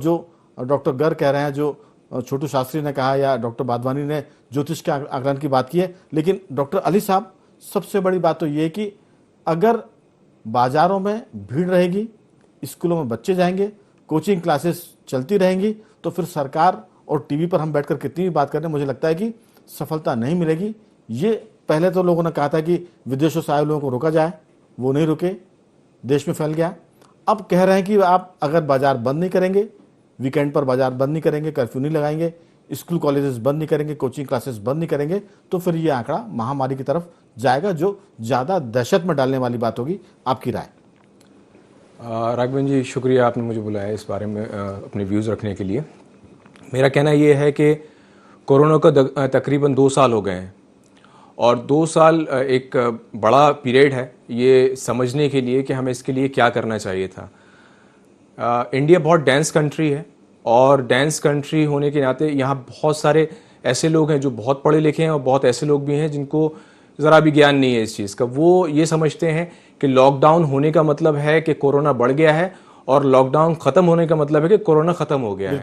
जो डॉक्टर गर्ग कह रहे हैं, जो छोटू शास्त्री ने कहा या डॉक्टर वाधवानी ने ज्योतिष के आकलन की बात की है, लेकिन डॉक्टर अली साहब सबसे बड़ी बात तो ये है कि अगर बाजारों में भीड़ रहेगी, स्कूलों में बच्चे जाएंगे, कोचिंग क्लासेस चलती रहेंगी, तो फिर सरकार और टीवी पर हम बैठकर कितनी भी बात करें, मुझे लगता है कि सफलता नहीं मिलेगी। ये पहले तो लोगों ने कहा था कि विदेशों से आए लोगों को रोका जाए, वो नहीं रुके, देश में फैल गया। अब कह रहे हैं कि आप अगर बाजार बंद नहीं करेंगे, वीकेंड पर बाजार बंद नहीं करेंगे, कर्फ्यू नहीं लगाएंगे, स्कूल कॉलेजेस बंद नहीं करेंगे, कोचिंग क्लासेस बंद नहीं करेंगे, तो फिर ये आंकड़ा महामारी की तरफ जाएगा, जो ज़्यादा दहशत में डालने वाली बात होगी। आपकी राय? राघवन जी, शुक्रिया आपने मुझे बुलाया इस बारे में अपने व्यूज़ रखने के लिए। मेरा कहना ये है कि कोरोना को तकरीबन 2 साल हो गए हैं और 2 साल एक बड़ा पीरियड है ये समझने के लिए कि हमें इसके लिए क्या करना चाहिए था। इंडिया बहुत डेंस कंट्री है और डेंस कंट्री होने के नाते यहाँ बहुत सारे ऐसे लोग हैं जो बहुत पढ़े लिखे हैं और बहुत ऐसे लोग भी हैं जिनको ज़रा भी ज्ञान नहीं है इस चीज़ का। वो ये समझते हैं कि लॉकडाउन होने का मतलब है कि कोरोना बढ़ गया है और लॉकडाउन ख़त्म होने का मतलब है कि कोरोना ख़त्म हो गया है।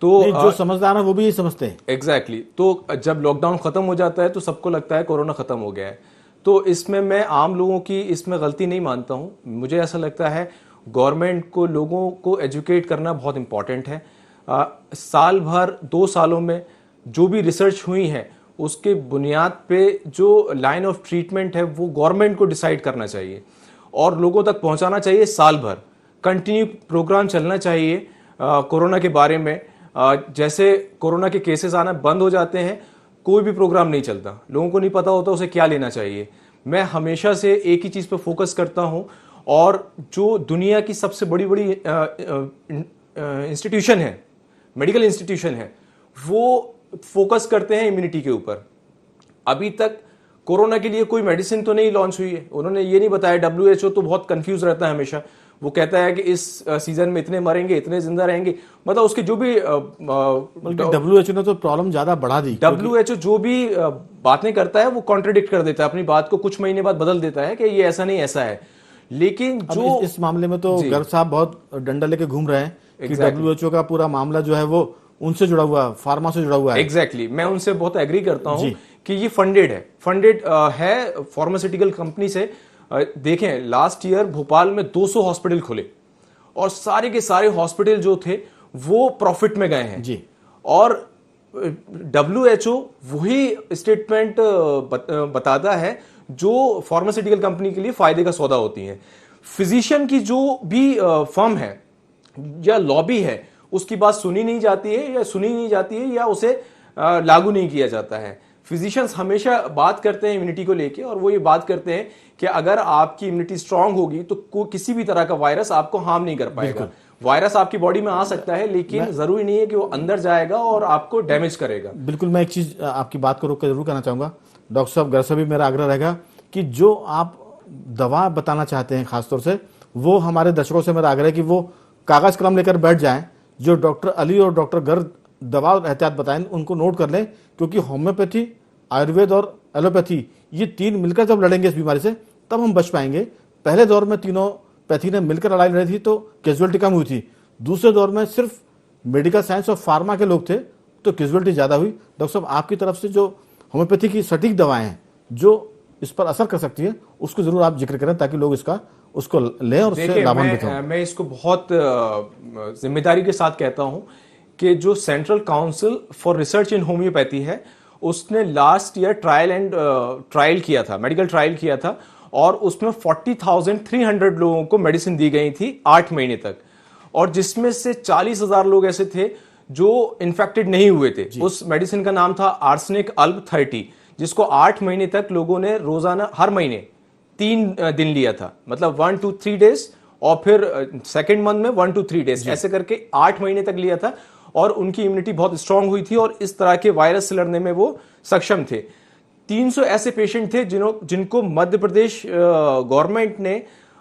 तो जो समझदार है वो भी ये समझते हैं। एग्जैक्टली। तो जब लॉकडाउन खत्म हो जाता है तो सबको लगता है कोरोना खत्म हो गया है। तो इसमें मैं आम लोगों की इसमें गलती नहीं मानता हूँ। मुझे ऐसा लगता है गवर्नमेंट को लोगों को एजुकेट करना बहुत इंपॉर्टेंट है। साल भर 2 सालों में जो भी रिसर्च हुई है उसके बुनियाद पे जो लाइन ऑफ ट्रीटमेंट है वो गवर्नमेंट को डिसाइड करना चाहिए और लोगों तक पहुंचाना चाहिए। साल भर कंटिन्यू प्रोग्राम चलना चाहिए कोरोना के बारे में। जैसे कोरोना के केसेस आना बंद हो जाते हैं, कोई भी प्रोग्राम नहीं चलता, लोगों को नहीं पता होता उसे क्या लेना चाहिए। मैं हमेशा से एक ही चीज़ पर फोकस करता हूं और जो दुनिया की सबसे बड़ी बड़ी इंस्टीट्यूशन है, मेडिकल इंस्टीट्यूशन है, वो फोकस करते हैं इम्यूनिटी के ऊपर। अभी तक कोरोना के लिए कोई मेडिसिन तो नहीं लॉन्च हुई है। उन्होंने ये नहीं बताया। WHO तो बहुत कंफ्यूज रहता है हमेशा। वो कहता है कि इस सीजन में इतने मरेंगे, इतने जिंदा रहेंगे, मतलब उसके जो भी WHO ने तो प्रॉब्लम ज्यादा बढ़ा दी। WHO जो भी बातें करता है वो कॉन्ट्रडिक्ट कर देता है अपनी बात को, कुछ महीने बाद बदल देता है कि ये ऐसा नहीं ऐसा है। लेकिन जो इस मामले में तो गर्ग साहब बहुत डंडा लेके घूम रहे हैं कि WHO का पूरा मामला जो है वो उनसे जुड़ा हुआ, फार्मा से जुड़ा हुआ है। एग्जैक्टली। मैं उनसे बहुत एग्री करता हूं कि ये फंडेड है फार्मास्यूटिकल कंपनी से। देखें, लास्ट ईयर भोपाल में 200 हॉस्पिटल खुले और सारे के सारे हॉस्पिटल जो थे वो प्रॉफिट में गए हैं जी। और WHO वही स्टेटमेंट बताता है जो फार्मास्यूटिकल कंपनी के लिए फायदे का सौदा होती है। फिजिशियन की जो भी फर्म है या लॉबी है उसकी बात सुनी नहीं जाती है या सुनी नहीं जाती है या उसे लागू नहीं किया जाता है। फिजिशियंस हमेशा बात करते हैं इम्यूनिटी को लेके और वो ये बात करते हैं कि अगर आपकी इम्यूनिटी स्ट्रांग होगी तो किसी भी तरह का वायरस आपको हार्म नहीं कर पाएगा। वायरस आपकी बॉडी में आ सकता है लेकिन जरूरी नहीं है कि वो अंदर जाएगा और आपको डैमेज करेगा। बिल्कुल। मैं एक चीज आपकी बात को रोक कर जरूर कहना चाहूंगा, डॉक्टर साहब, गर्ग से भी मेरा आग्रह रहेगा कि जो आप दवा बताना चाहते हैं खासतौर से, वो हमारे दर्शकों से मेरा आग्रह है कि वो कागज कलम लेकर बैठ जाएं। जो डॉक्टर अली और डॉक्टर गर्ग दवा एहतियात बताएं उनको नोट कर लें, क्योंकि होम्योपैथी, आयुर्वेद और एलोपैथी ये 3 मिलकर जब लड़ेंगे इस बीमारी से तब हम बच पाएंगे। पहले दौर में तीनों पैथी ने मिलकर लड़ाई लड़ी थी तो कैजुअलिटी कम हुई थी। दूसरे दौर में सिर्फ मेडिकल साइंस और फार्मा के लोग थे तो कैजुअलिटी ज़्यादा हुई। डॉक्टर साहब, आपकी तरफ से जो होम्योपैथी की सटीक दवाएं हैं जो इस पर असर कर सकती है उसको जरूर आप जिक्र करें ताकि लोग उसको लें और उससे लाभान्वित हों। मैं इसको बहुत जिम्मेदारी के साथ कहता हूं कि जो central council for research in homeopathy है उसने लास्ट ईयर ट्रायल किया था, मेडिकल ट्रायल किया था और उसमें 40,300 लोगों को मेडिसिन दी गई थी 8 महीने तक, और जिसमें से 40,000 लोग ऐसे थे जो इन्फेक्टेड नहीं हुए थे। उस मेडिसिन का नाम था आर्सेनिक अल्ब 30, जिसको 8 महीने तक लोगों ने रोजाना हर महीने 3 दिन लिया था, मतलब 1 to 3 डेज, और फिर सेकेंड मंथ में 1 to 3 डेज, ऐसे करके 8 महीने तक लिया था और उनकी इम्यूनिटी बहुत स्ट्रांग हुई थी और इस तरह के वायरस से लड़ने में वो सक्षम थे। 300 ऐसे पेशेंट थे जिनको मध्य प्रदेश गवर्नमेंट ने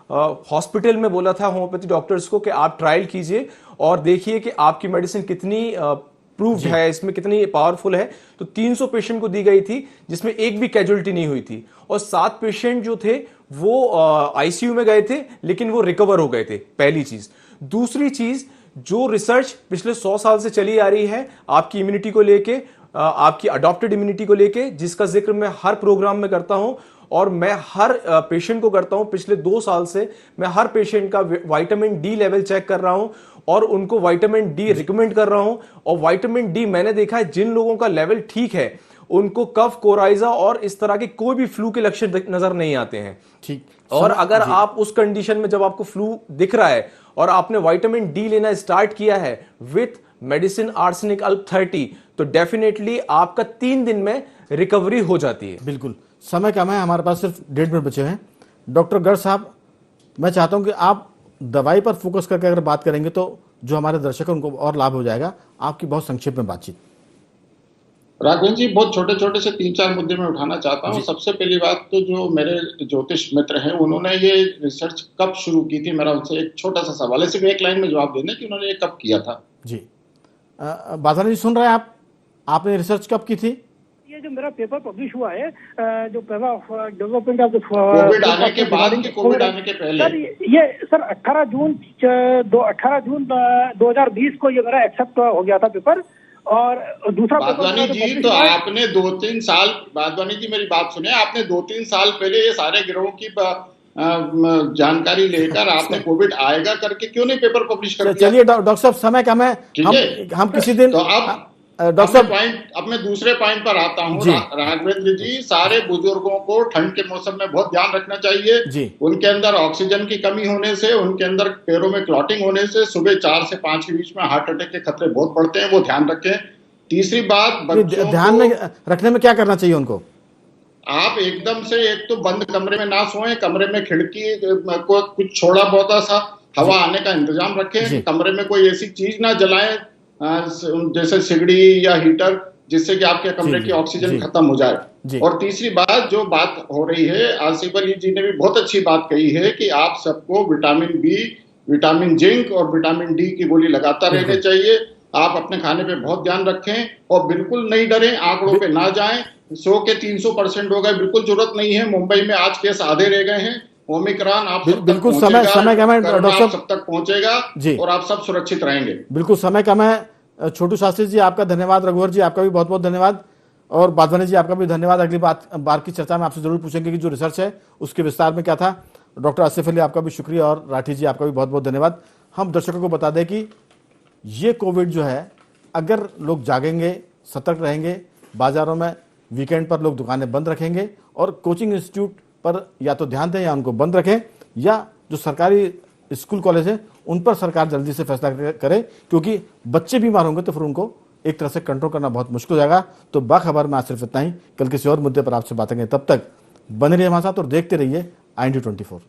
हॉस्पिटल में बोला था होम्योपैथी डॉक्टर्स को कि आप ट्रायल कीजिए और देखिए कि आपकी मेडिसिन कितनी प्रूव्ड है, इसमें कितनी पावरफुल है। तो 300 पेशेंट को दी गई थी जिसमें एक भी कैजुअलिटी नहीं हुई थी और 7 पेशेंट जो थे वो आईसीयू में गए थे लेकिन वो रिकवर हो गए थे। पहली चीज। दूसरी चीज, जो रिसर्च पिछले 100 साल से चली आ रही है आपकी इम्यूनिटी को लेके, आपकी अडॉप्टेड इम्यूनिटी को लेके, जिसका जिक्र मैं हर प्रोग्राम में करता हूं और मैं हर पेशेंट को करता हूं। पिछले 2 साल से मैं हर पेशेंट का विटामिन डी लेवल चेक कर रहा हूं और उनको विटामिन डी रिकमेंड कर रहा हूं। और विटामिन डी मैंने देखा है जिन लोगों का लेवल ठीक है उनको कफ, कोराइजा और इस तरह के कोई भी फ्लू के लक्षण नजर नहीं आते हैं। ठीक। और अगर आप उस कंडीशन में जब आपको फ्लू दिख रहा है और आपने विटामिन डी लेना स्टार्ट किया है विथ मेडिसिन आर्सेनिक अल्प 30, तो डेफिनेटली आपका 3 दिन में रिकवरी हो जाती है। बिल्कुल। समय कम है, हमारे पास सिर्फ 1.5 मिनट बचे हैं। डॉक्टर गर्ग साहब, मैं चाहता हूं कि आप दवाई पर फोकस करके अगर बात करेंगे तो जो हमारे दर्शक हैं उनको और लाभ हो जाएगा। आपकी बहुत संक्षेप में बातचीत। राघवेंद्र जी, बहुत छोटे छोटे से 3-4 मुद्दे में उठाना चाहता हूँ। सबसे पहली बात तो जो मेरे ज्योतिष मित्र हैं उन्होंने ये रिसर्च कब शुरू की थी, मेरा उनसे एक छोटा सा सवाल है, सिर्फ एक लाइन में जवाब देना कि उन्होंने ये कब किया था। जी बादवानी जी सुन रहे हैं आप? आपने रिसर्च कब की थी? ये जो मेरा पेपर पब्लिश हुआ है, जो पहला डेवलपमेंट ऑफ कोविड आने के बाद कि कोविड आने के पहले? सर ये सर 18 जून 2020 को ये मेरा एक्सेप्ट हो गया था पेपर। और दूसरा बादवानी जी, तो आपने 2-3 साल, बादवानी जी मेरी बात सुने, आपने 2-3 साल पहले ये सारे गिरोह की जानकारी लेकर आपने कोविड आएगा करके क्यों नहीं पेपर पब्लिश कर दिया? चलिए डॉक्टर साहब, समय कम है, हम किसी दिन। तो अब डॉक्टर साहब अब मैं दूसरे पॉइंट पर आता हूँ। राघवेंद्र जी, सारे बुजुर्गों को ठंड के मौसम में बहुत ध्यान रखना चाहिए। उनके अंदर ऑक्सीजन की कमी होने से, उनके अंदर पैरों में क्लॉटिंग होने से सुबह 4 से 5 के बीच में हार्ट अटैक के खतरे बहुत बढ़ते हैं, वो ध्यान रखें। तीसरी बात, ध्यान में रखने में क्या करना चाहिए उनको? आप एकदम से एक तो बंद कमरे में ना सोएं, कमरे में खिड़की को कुछ छोड़ा बहुत सा हवा आने का इंतजाम रखें। कमरे में कोई ऐसी चीज ना जलाएं जैसे सिगड़ी या हीटर, जिससे कि आपके कमरे की ऑक्सीजन खत्म हो जाए। और तीसरी बात, जो बात हो रही है, आसिफ अली जी ने भी बहुत अच्छी बात कही है कि आप सबको विटामिन बी, विटामिन जिंक और विटामिन डी की गोली लगातार रहनी चाहिए। आप अपने खाने पे बहुत ध्यान रखें और बिल्कुल नहीं डरें, आंकड़ों पे ना जाएं। 100 के 300% हो गए, बिल्कुल जरूरत नहीं है। मुंबई में आज केस आधे रह गए हैं। ओमिक्रॉन आप बिल्कुल समय कम है डॉक्टर, सब तक पहुंचेगा और आप सब सुरक्षित रहेंगे। बिल्कुल समय कम है। छोटू शास्त्री जी आपका धन्यवाद, रघुवर जी आपका भी बहुत बहुत धन्यवाद, और बादवानी जी आपका भी धन्यवाद। अगली बार की चर्चा में आपसे जरूर पूछेंगे कि जो रिसर्च है उसके विस्तार में क्या था। डॉक्टर आसिफ अली आपका भी शुक्रिया, और राठी जी आपका भी बहुत बहुत धन्यवाद। हम दर्शकों को बता दें कि ये कोविड जो है, अगर लोग जागेंगे, सतर्क रहेंगे, बाजारों में वीकेंड पर लोग दुकानें बंद रखेंगे और कोचिंग इंस्टीट्यूट पर या तो ध्यान दें या उनको बंद रखें, या जो सरकारी स्कूल कॉलेज है उन पर सरकार जल्दी से फैसला करे, क्योंकि बच्चे बीमार होंगे तो फिर उनको एक तरह से कंट्रोल करना बहुत मुश्किल हो जाएगा। तो बाखबर में आज सिर्फ इतना ही। कल किसी और मुद्दे पर आपसे बातें करेंगे, तब तक बने रहिए हमारे साथ और देखते रहिए IND24।